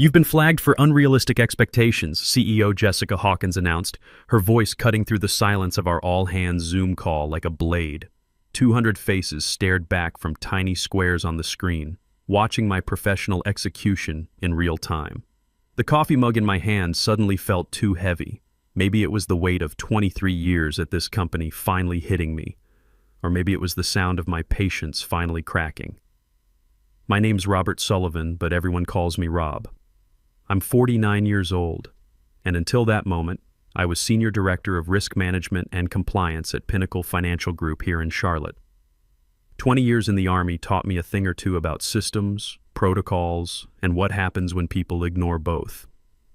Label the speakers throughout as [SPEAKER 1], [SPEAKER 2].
[SPEAKER 1] You've been flagged for unrealistic expectations, CEO Jessica Hawkins announced, her voice cutting through the silence of our all-hands Zoom call like a blade. 200 faces stared back from tiny squares on the screen, watching my professional execution in real time. The coffee mug in my hand suddenly felt too heavy. Maybe it was the weight of 23 years at this company finally hitting me, or maybe it was the sound of my patience finally cracking. My name's Robert Sullivan, but everyone calls me Rob. I'm 49 years old, and until that moment, I was Senior Director of Risk Management and Compliance at Pinnacle Financial Group here in Charlotte. 20 years in the Army taught me a thing or two about systems, protocols, and what happens when people ignore both.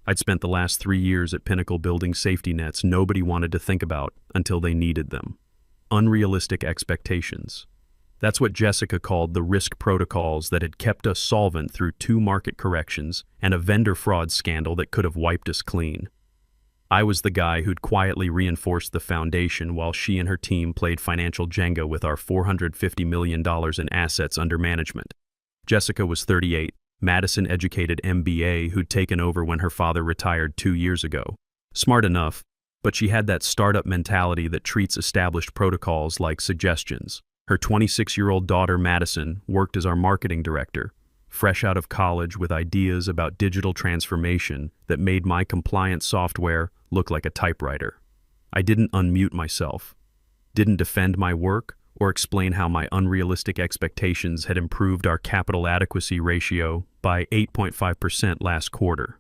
[SPEAKER 1] I'd spent the last 3 years at Pinnacle building safety nets nobody wanted to think about until they needed them. Unrealistic expectations. That's what Jessica called the risk protocols that had kept us solvent through 2 market corrections and a vendor fraud scandal that could have wiped us clean. I was the guy who'd quietly reinforced the foundation while she and her team played financial Jenga with our $450 million in assets under management. Jessica was 38, Madison-educated MBA who'd taken over when her father retired 2 years ago. Smart enough, but she had that startup mentality that treats established protocols like suggestions. Her 26-year-old daughter, Madison, worked as our marketing director, fresh out of college with ideas about digital transformation that made my compliance software look like a typewriter. I didn't unmute myself, didn't defend my work, or explain how my unrealistic expectations had improved our capital adequacy ratio by 8.5% last quarter.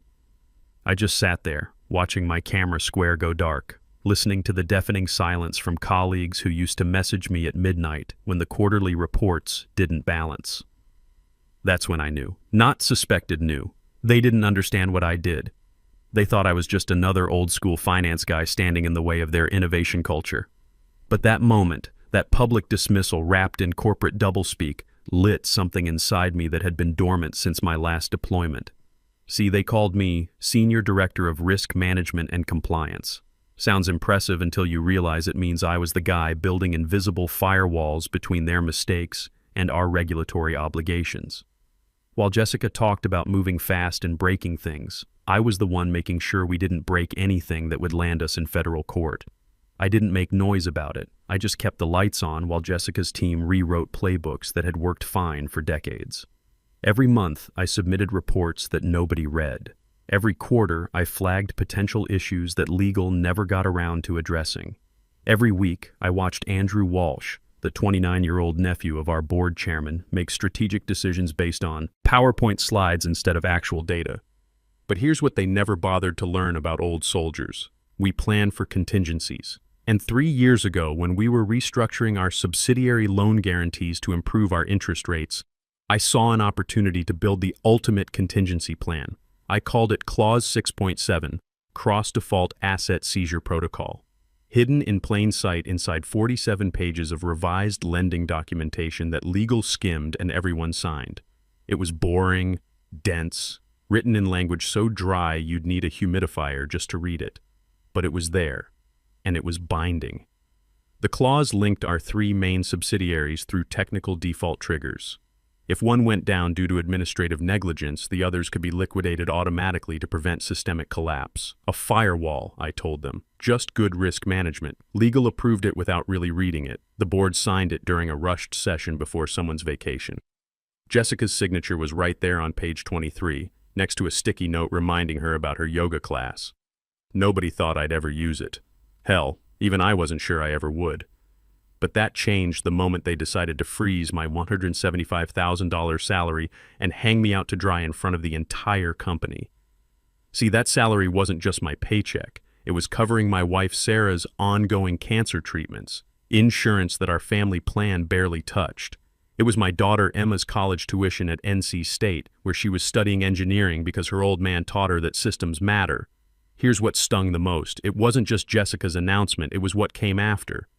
[SPEAKER 1] I just sat there, watching my camera square go dark, listening to the deafening silence from colleagues who used to message me at midnight when the quarterly reports didn't balance. That's when I knew. Not suspected knew. They didn't understand what I did. They thought I was just another old-school finance guy standing in the way of their innovation culture. But that moment, that public dismissal wrapped in corporate doublespeak, lit something inside me that had been dormant since my last deployment. See, they called me Senior Director of Risk Management and Compliance. Sounds impressive until you realize it means I was the guy building invisible firewalls between their mistakes and our regulatory obligations. While Jessica talked about moving fast and breaking things, I was the one making sure we didn't break anything that would land us in federal court. I didn't make noise about it. I just kept the lights on while Jessica's team rewrote playbooks that had worked fine for decades. Every month, I submitted reports that nobody read. Every quarter, I flagged potential issues that legal never got around to addressing. Every week, I watched Andrew Walsh, the 29-year-old nephew of our board chairman, make strategic decisions based on PowerPoint slides instead of actual data. But here's what they never bothered to learn about old soldiers. We plan for contingencies. And 3 years ago, when we were restructuring our subsidiary loan guarantees to improve our interest rates, I saw an opportunity to build the ultimate contingency plan. I called it Clause 6.7, Cross-Default Asset Seizure Protocol. Hidden in plain sight inside 47 pages of revised lending documentation that legal skimmed and everyone signed. It was boring, dense, written in language so dry you'd need a humidifier just to read it. But it was there, and it was binding. The clause linked our 3 main subsidiaries through technical default triggers. If one went down due to administrative negligence, the others could be liquidated automatically to prevent systemic collapse. A firewall, I told them. Just good risk management. Legal approved it without really reading it. The board signed it during a rushed session before someone's vacation. Jessica's signature was right there on page 23, next to a sticky note reminding her about her yoga class. Nobody thought I'd ever use it. Hell, even I wasn't sure I ever would. But that changed the moment they decided to freeze my $175,000 salary and hang me out to dry in front of the entire company. See, that salary wasn't just my paycheck. It was covering my wife Sarah's ongoing cancer treatments, insurance that our family plan barely touched. It was my daughter Emma's college tuition at NC State, where she was studying engineering because her old man taught her that systems matter. Here's what stung the most. It wasn't just Jessica's announcement, it was what came after.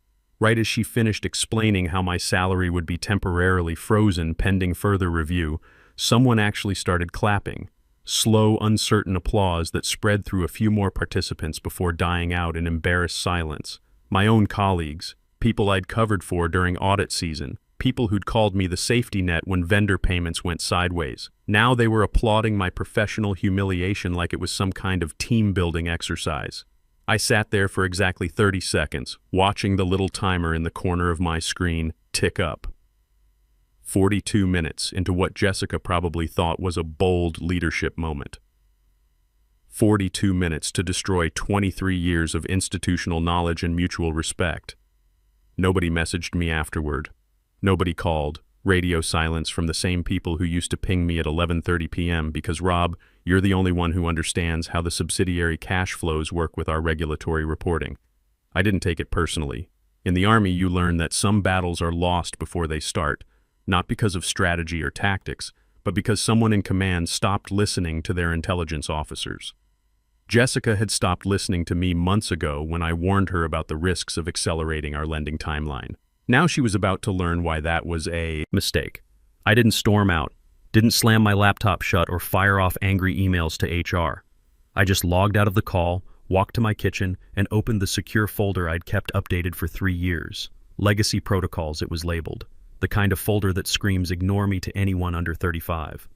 [SPEAKER 1] Right as she finished explaining how my salary would be temporarily frozen pending further review, someone actually started clapping. Slow, uncertain applause that spread through a few more participants before dying out in embarrassed silence. My own colleagues, people I'd covered for during audit season, People who'd called me the safety net when vendor payments went sideways. Now they were applauding my professional humiliation like it was some kind of team-building exercise. I sat there for exactly 30 seconds, watching the little timer in the corner of my screen tick up. 42 minutes into what Jessica probably thought was a bold leadership moment. 42 minutes to destroy 23 years of institutional knowledge and mutual respect. Nobody messaged me afterward. Nobody called. Radio silence from the same people who used to ping me at 11:30 p.m. because, Rob, you're the only one who understands how the subsidiary cash flows work with our regulatory reporting. I didn't take it personally. In the Army, you learn that some battles are lost before they start, not because of strategy or tactics, but because someone in command stopped listening to their intelligence officers. Jessica had stopped listening to me months ago when I warned her about the risks of accelerating our lending timeline. Now she was about to learn why that was a mistake. I didn't storm out, didn't slam my laptop shut or fire off angry emails to HR. I just logged out of the call, walked to my kitchen, and opened the secure folder I'd kept updated for 3 years. Legacy Protocols, it was labeled. The kind of folder that screams ignore me to anyone under 35.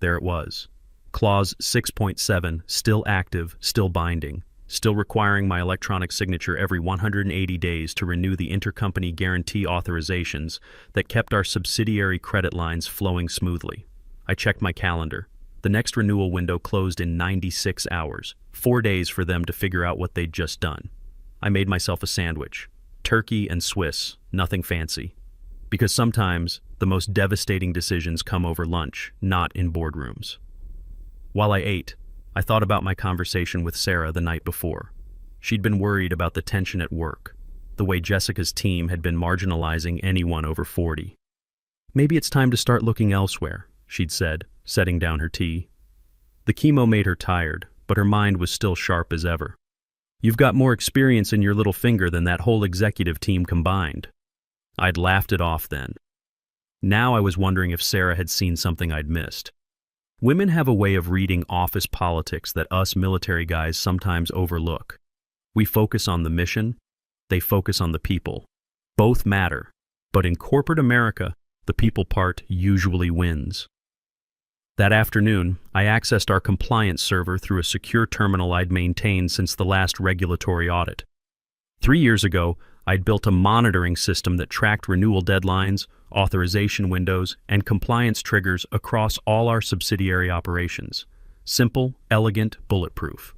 [SPEAKER 1] There it was. Clause 6.7, still active, still binding, still requiring my electronic signature every 180 days to renew the intercompany guarantee authorizations that kept our subsidiary credit lines flowing smoothly. I checked my calendar. The next renewal window closed in 96 hours, 4 days for them to figure out what they'd just done. I made myself a sandwich. Turkey and Swiss, nothing fancy. Because sometimes the most devastating decisions come over lunch, not in boardrooms. While I ate, I thought about my conversation with Sarah the night before. She'd been worried about the tension at work, the way Jessica's team had been marginalizing anyone over 40. Maybe it's time to start looking elsewhere, she'd said, setting down her tea. The chemo made her tired, but her mind was still sharp as ever. You've got more experience in your little finger than that whole executive team combined. I'd laughed it off then. Now I was wondering if Sarah had seen something I'd missed. Women have a way of reading office politics that us military guys sometimes overlook. We focus on the mission, they focus on the people. Both matter, but in corporate America, the people part usually wins. That afternoon, I accessed our compliance server through a secure terminal I'd maintained since the last regulatory audit. 3 years ago, I'd built a monitoring system that tracked renewal deadlines, authorization windows, and compliance triggers across all our subsidiary operations. Simple, elegant, bulletproof.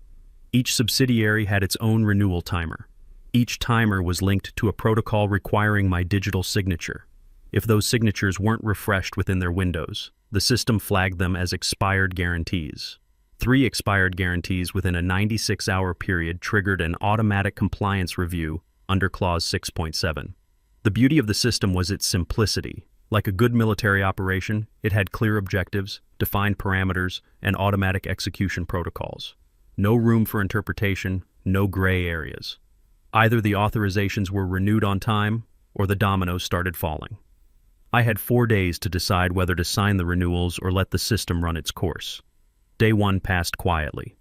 [SPEAKER 1] Each subsidiary had its own renewal timer. Each timer was linked to a protocol requiring my digital signature. If those signatures weren't refreshed within their windows, the system flagged them as expired guarantees. 3 expired guarantees within a 96-hour period triggered an automatic compliance review under Clause 6.7. The beauty of the system was its simplicity. Like a good military operation, it had clear objectives, defined parameters, and automatic execution protocols. No room for interpretation, no gray areas. Either the authorizations were renewed on time, or the dominoes started falling. I had 4 days to decide whether to sign the renewals or let the system run its course. Day 1 passed quietly.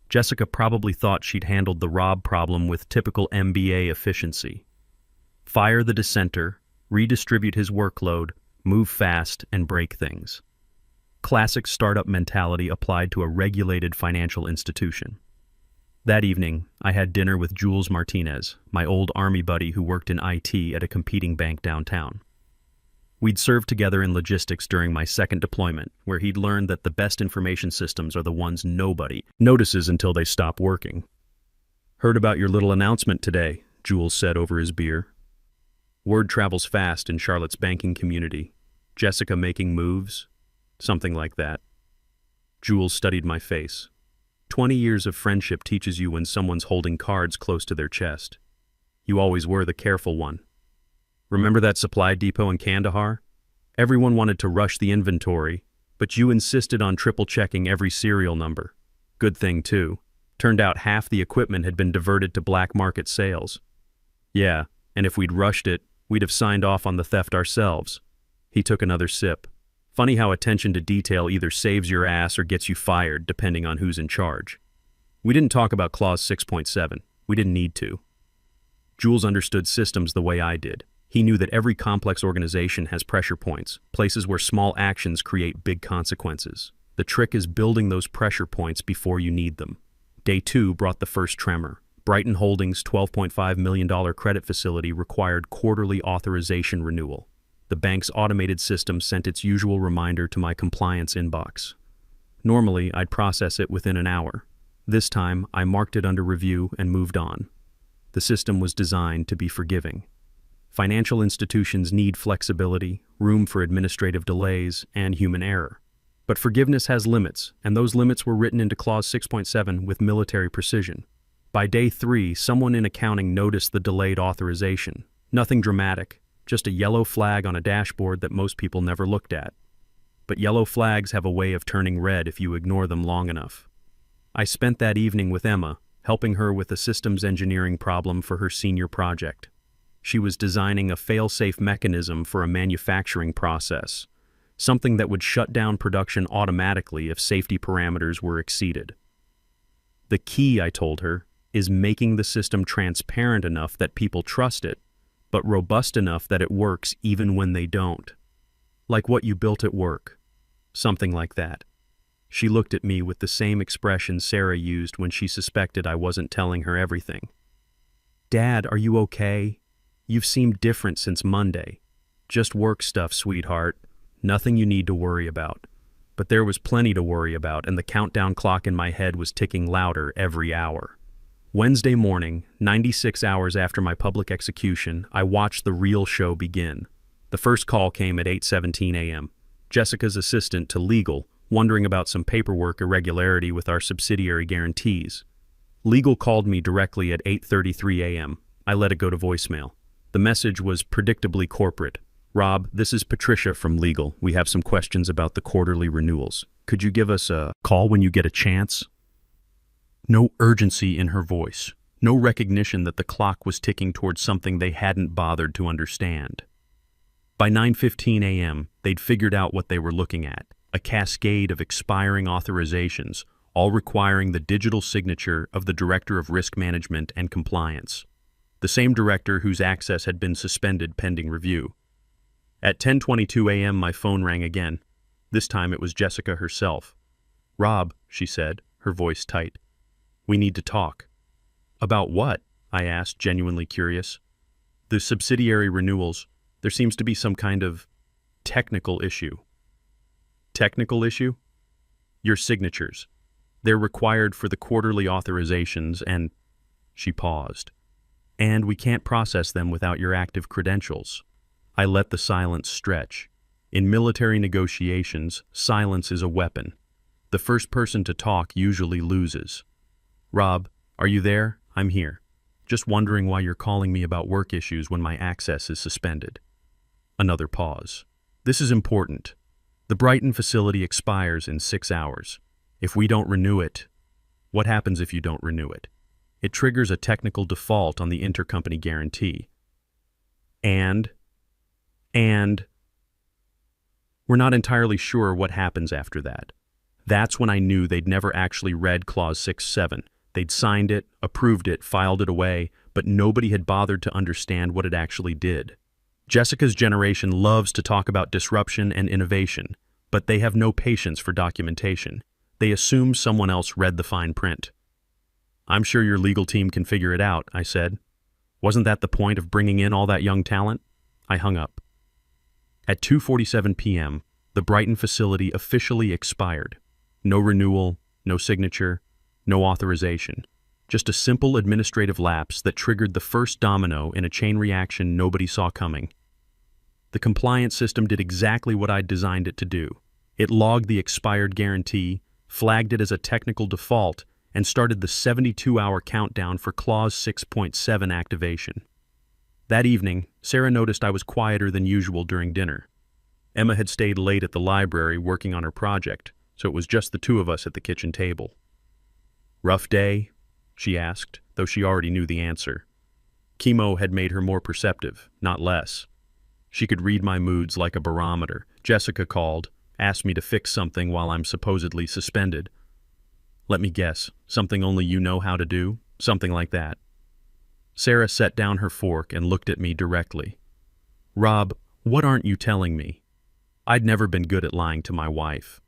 [SPEAKER 1] Jessica probably thought she'd handled the Rob problem with typical MBA efficiency. Fire the dissenter, redistribute his workload, move fast, and break things. Classic startup mentality applied to a regulated financial institution. That evening, I had dinner with Jules Martinez, my old Army buddy who worked in IT at a competing bank downtown. We'd served together in logistics during my second deployment, where he'd learned that the best information systems are the ones nobody notices until they stop working. "Heard about your little announcement today," Jules said over his beer. "Word travels fast in Charlotte's banking community. Jessica making moves?" Something like that. Jules studied my face. 20 years of friendship teaches you when someone's holding cards close to their chest. You always were the careful one. Remember that supply depot in Kandahar? Everyone wanted to rush the inventory, but you insisted on triple-checking every serial number. Good thing, too. Turned out half the equipment had been diverted to black market sales. Yeah, and if we'd rushed it, we'd have signed off on the theft ourselves. He took another sip. Funny how attention to detail either saves your ass or gets you fired, depending on who's in charge. We didn't talk about Clause 6.7. We didn't need to. Jules understood systems the way I did. He knew that every complex organization has pressure points, places where small actions create big consequences. The trick is building those pressure points before you need them. Day 2 brought the first tremor. Brighton Holdings' $12.5 million credit facility required quarterly authorization renewal. The bank's automated system sent its usual reminder to my compliance inbox. Normally, I'd process it within an hour. This time, I marked it under review and moved on. The system was designed to be forgiving. Financial institutions need flexibility, room for administrative delays, and human error. But forgiveness has limits, and those limits were written into Clause 6.7 with military precision. By day 3, someone in accounting noticed the delayed authorization. Nothing dramatic, just a yellow flag on a dashboard that most people never looked at. But yellow flags have a way of turning red if you ignore them long enough. I spent that evening with Emma, helping her with a systems engineering problem for her senior project. She was designing a fail-safe mechanism for a manufacturing process, something that would shut down production automatically if safety parameters were exceeded. The key, I told her, is making the system transparent enough that people trust it, but robust enough that it works even when they don't. Like what you built at work. Something like that. She looked at me with the same expression Sarah used when she suspected I wasn't telling her everything. "Dad, are you okay? You've seemed different since Monday. Just work stuff, sweetheart. Nothing you need to worry about." But there was plenty to worry about, and the countdown clock in my head was ticking louder every hour. Wednesday morning, 96 hours after my public execution, I watched the real show begin. The first call came at 8:17 a.m. Jessica's assistant to legal, wondering about some paperwork irregularity with our subsidiary guarantees. Legal called me directly at 8:33 a.m. I let it go to voicemail. The message was predictably corporate. "Rob, this is Patricia from legal. We have some questions about the quarterly renewals. Could you give us a call when you get a chance?" No urgency in her voice. No recognition that the clock was ticking towards something they hadn't bothered to understand. By 9:15 a.m., they'd figured out what they were looking at. A cascade of expiring authorizations, all requiring the digital signature of the Director of Risk Management and Compliance. The same director whose access had been suspended pending review. At 10:22 a.m. my phone rang again. This time it was Jessica herself. "Rob," she said, her voice tight. "We need to talk." "About what?" I asked, genuinely curious. "The subsidiary renewals. There seems to be some kind of technical issue." "Technical issue?" "Your signatures. They're required for the quarterly authorizations and—" She paused. "And we can't process them without your active credentials." I let the silence stretch. In military negotiations, silence is a weapon. The first person to talk usually loses. "Rob, are you there? I'm here. Just wondering why you're calling me about work issues when my access is suspended." Another pause. "This is important. The Brighton facility expires in 6 hours. If we don't renew it..." "What happens if you don't renew it?" "It triggers a technical default on the intercompany guarantee." And we're not entirely sure what happens after that. That's when I knew they'd never actually read Clause 6.7. They'd signed it, approved it, filed it away, but nobody had bothered to understand what it actually did. Jessica's generation loves to talk about disruption and innovation, but they have no patience for documentation. They assume someone else read the fine print. "I'm sure your legal team can figure it out," I said. "Wasn't that the point of bringing in all that young talent?" I hung up. At 2:47 p.m., the Brighton facility officially expired. No renewal, no signature, no authorization. Just a simple administrative lapse that triggered the first domino in a chain reaction nobody saw coming. The compliance system did exactly what I'd designed it to do. It logged the expired guarantee, flagged it as a technical default, and started the 72-hour countdown for Clause 6.7 activation. That evening, Sarah noticed I was quieter than usual during dinner. Emma had stayed late at the library working on her project, so it was just the two of us at the kitchen table. "Rough day?" she asked, though she already knew the answer. Chemo had made her more perceptive, not less. She could read my moods like a barometer. Jessica called, asked me to fix something while I'm supposedly suspended. Let me guess, something only you know how to do? Something like that. Sarah set down her fork and looked at me directly. Rob, what aren't you telling me? I'd never been good at lying to my wife.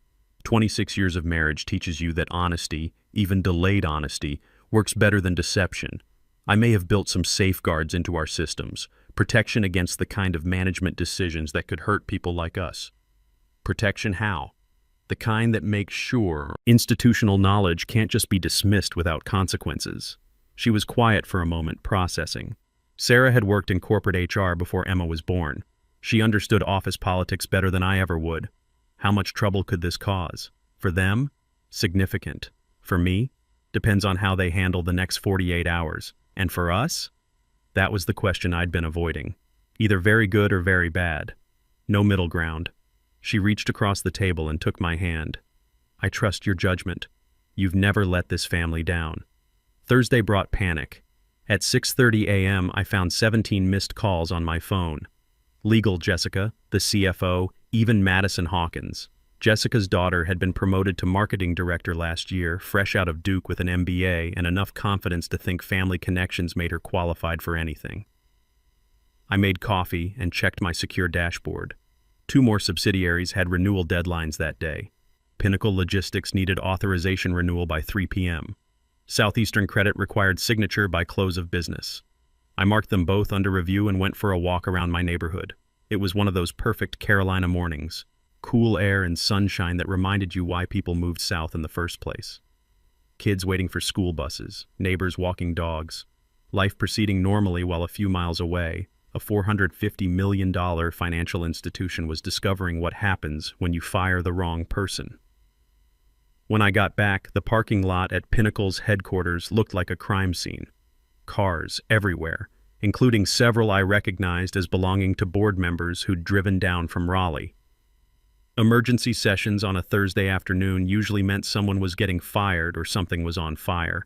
[SPEAKER 1] 26 years of marriage teaches you that honesty, even delayed honesty, works better than deception. I may have built some safeguards into our systems, protection against the kind of management decisions that could hurt people like us. Protection how? The kind that makes sure institutional knowledge can't just be dismissed without consequences. She was quiet for a moment, processing. Sarah had worked in corporate HR before Emma was born. She understood office politics better than I ever would. How much trouble could this cause? For them? Significant. For me? Depends on how they handle the next 48 hours. And for us? That was the question I'd been avoiding. Either very good or very bad. No middle ground. She reached across the table and took my hand. I trust your judgment. You've never let this family down. Thursday brought panic. At 6:30 a.m., I found 17 missed calls on my phone. Legal Jessica, the CFO, even Madison Hawkins. Jessica's daughter had been promoted to marketing director last year, fresh out of Duke with an MBA and enough confidence to think family connections made her qualified for anything. I made coffee and checked my secure dashboard. 2 more subsidiaries had renewal deadlines that day. Pinnacle Logistics needed authorization renewal by 3 p.m. Southeastern Credit required signature by close of business. I marked them both under review and went for a walk around my neighborhood. It was one of those perfect Carolina mornings. Cool air and sunshine that reminded you why people moved south in the first place. Kids waiting for school buses, neighbors walking dogs, life proceeding normally while a few miles away, a $450 million financial institution was discovering what happens when you fire the wrong person. When I got back, the parking lot at Pinnacle's headquarters looked like a crime scene. Cars everywhere, including several I recognized as belonging to board members who'd driven down from Raleigh. Emergency sessions on a Thursday afternoon usually meant someone was getting fired or something was on fire.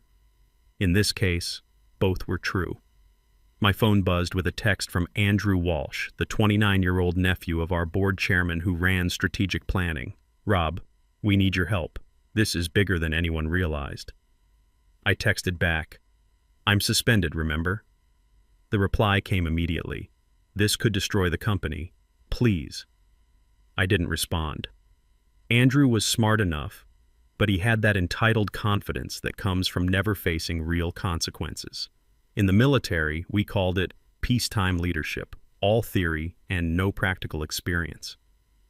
[SPEAKER 1] In this case, both were true. My phone buzzed with a text from Andrew Walsh, the 29-year-old nephew of our board chairman who ran strategic planning. Rob, we need your help. This is bigger than anyone realized. I texted back, I'm suspended, remember? The reply came immediately. This could destroy the company. Please. I didn't respond. Andrew was smart enough, but he had that entitled confidence that comes from never facing real consequences. In the military, we called it peacetime leadership, all theory and no practical experience.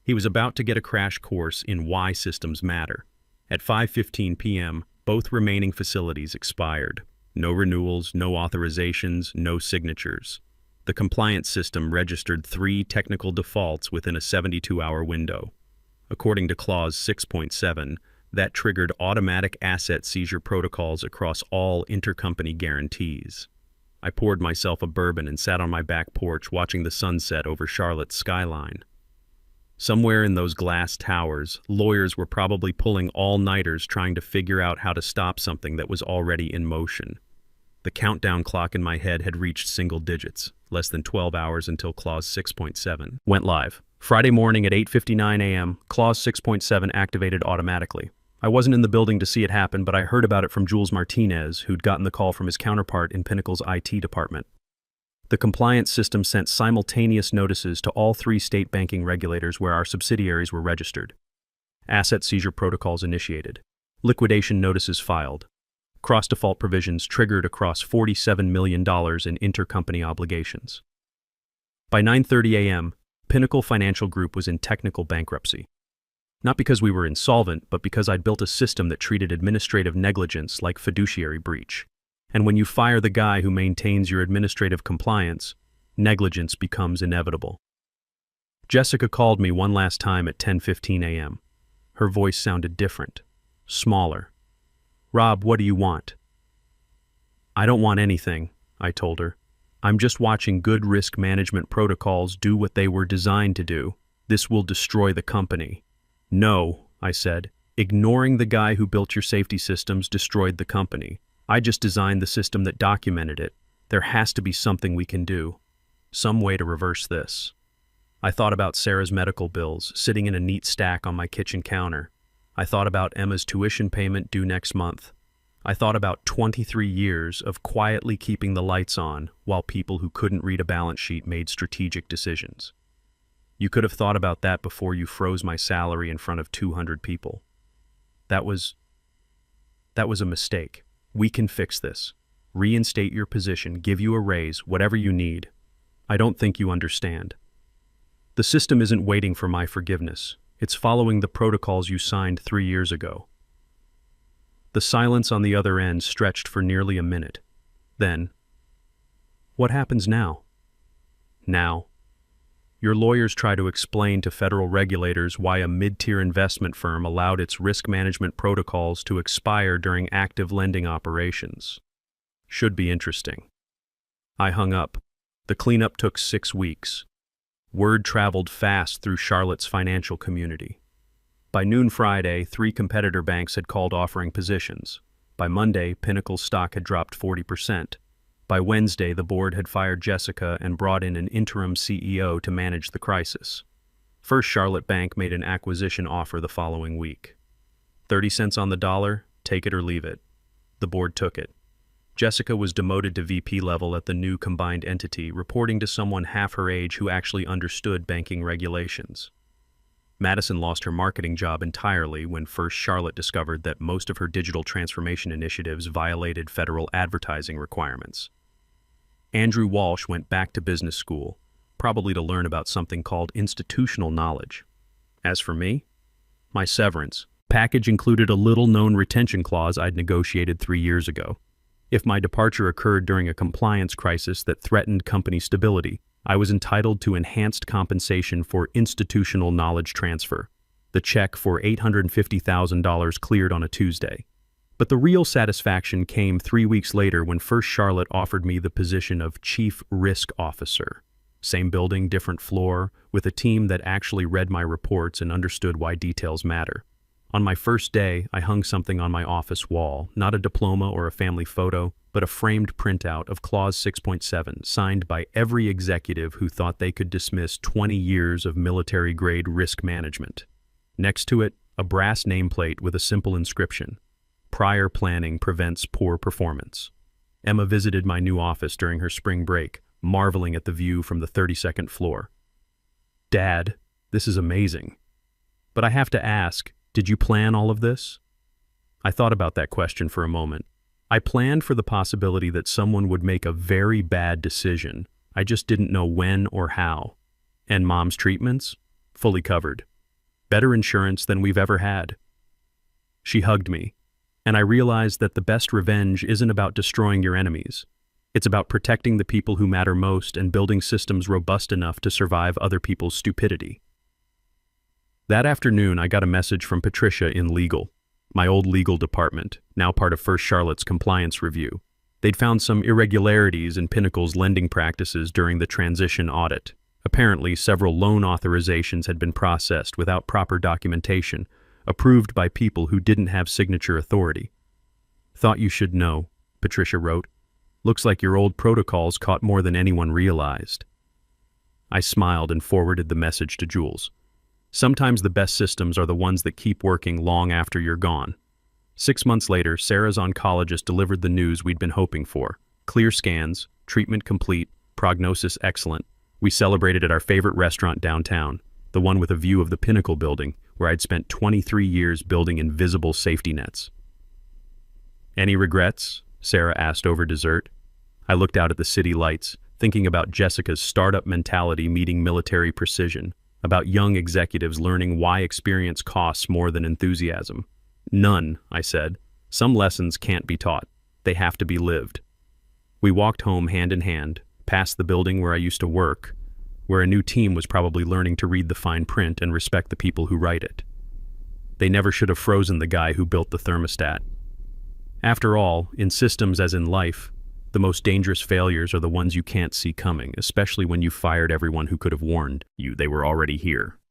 [SPEAKER 1] He was about to get a crash course in why systems matter. At 5:15 p.m., both remaining facilities expired. No renewals, no authorizations, no signatures. The compliance system registered 3 technical defaults within a 72-hour window. According to Clause 6.7, that triggered automatic asset seizure protocols across all intercompany guarantees. I poured myself a bourbon and sat on my back porch watching the sunset over Charlotte's skyline. Somewhere in those glass towers, lawyers were probably pulling all-nighters trying to figure out how to stop something that was already in motion. The countdown clock in my head had reached single digits, less than 12 hours until Clause 6.7 went live. Friday morning at 8:59 a.m., Clause 6.7 activated automatically. I wasn't in the building to see it happen, but I heard about it from Jules Martinez, who'd gotten the call from his counterpart in Pinnacle's IT department. The compliance system sent simultaneous notices to all 3 state banking regulators where our subsidiaries were registered. Asset seizure protocols initiated. Liquidation notices filed. Cross-default provisions triggered across $47 million in intercompany obligations. By 9:30 a.m., Pinnacle Financial Group was in technical bankruptcy. Not because we were insolvent, but because I'd built a system that treated administrative negligence like fiduciary breach. And when you fire the guy who maintains your administrative compliance, negligence becomes inevitable. Jessica called me one last time at 10:15 a.m. Her voice sounded different, smaller. Rob, what do you want? I don't want anything, I told her. I'm just watching good risk management protocols do what they were designed to do. This will destroy the company. No, I said. Ignoring the guy who built your safety systems destroyed the company. I just designed the system that documented it. There has to be something we can do. Some way to reverse this. I thought about Sarah's medical bills sitting in a neat stack on my kitchen counter. I thought about Emma's tuition payment due next month. I thought about 23 years of quietly keeping the lights on while people who couldn't read a balance sheet made strategic decisions. You could have thought about that before you froze my salary in front of 200 people. That was a mistake. We can fix this. Reinstate your position, give you a raise, whatever you need. I don't think you understand. The system isn't waiting for my forgiveness. It's following the protocols you signed 3 years ago. The silence on the other end stretched for nearly a minute. Then, what happens now? Now, your lawyers try to explain to federal regulators why a mid-tier investment firm allowed its risk management protocols to expire during active lending operations. Should be interesting. I hung up. The cleanup took 6 weeks. Word traveled fast through Charlotte's financial community. By noon Friday, 3 competitor banks had called offering positions. By Monday, Pinnacle's stock had dropped 40%. By Wednesday, the board had fired Jessica and brought in an interim CEO to manage the crisis. First Charlotte Bank made an acquisition offer the following week. 30 cents on the dollar, take it or leave it. The board took it. Jessica was demoted to VP level at the new combined entity, reporting to someone half her age who actually understood banking regulations. Madison lost her marketing job entirely when First Charlotte discovered that most of her digital transformation initiatives violated federal advertising requirements. Andrew Walsh went back to business school, probably to learn about something called institutional knowledge. As for me, my severance package included a little-known retention clause I'd negotiated 3 years ago. If my departure occurred during a compliance crisis that threatened company stability, I was entitled to enhanced compensation for institutional knowledge transfer. The check for $850,000 cleared on a Tuesday. But the real satisfaction came 3 weeks later when First Charlotte offered me the position of Chief Risk Officer. Same building, different floor, with a team that actually read my reports and understood why details matter. On my first day, I hung something on my office wall, not a diploma or a family photo, but a framed printout of Clause 6.7, signed by every executive who thought they could dismiss 20 years of military-grade risk management. Next to it, a brass nameplate with a simple inscription: "Prior planning prevents poor performance." Emma visited my new office during her spring break, marveling at the view from the 32nd floor. "Dad, this is amazing. But I have to ask, did you plan all of this?" I thought about that question for a moment. I planned for the possibility that someone would make a very bad decision. I just didn't know when or how. And Mom's treatments? Fully covered. Better insurance than we've ever had. She hugged me, and I realized that the best revenge isn't about destroying your enemies. It's about protecting the people who matter most and building systems robust enough to survive other people's stupidity. That afternoon, I got a message from Patricia in legal, my old legal department, now part of First Charlotte's compliance review. They'd found some irregularities in Pinnacle's lending practices during the transition audit. Apparently, several loan authorizations had been processed without proper documentation, approved by people who didn't have signature authority. "Thought you should know," Patricia wrote. "Looks like your old protocols caught more than anyone realized." I smiled and forwarded the message to Jules. Sometimes the best systems are the ones that keep working long after you're gone. 6 months later, Sarah's oncologist delivered the news we'd been hoping for. Clear scans, treatment complete, prognosis excellent. We celebrated at our favorite restaurant downtown, the one with a view of the Pinnacle building, where I'd spent 23 years building invisible safety nets. "Any regrets?" Sarah asked over dessert. I looked out at the city lights, thinking about Jessica's startup mentality meeting military precision, about young executives learning why experience costs more than enthusiasm. "None," I said. "Some lessons can't be taught. They have to be lived." We walked home hand in hand, past the building where I used to work, where a new team was probably learning to read the fine print and respect the people who write it. They never should have frozen the guy who built the thermostat. After all, in systems as in life, the most dangerous failures are the ones you can't see coming, especially when you fired everyone who could have warned you they were already here.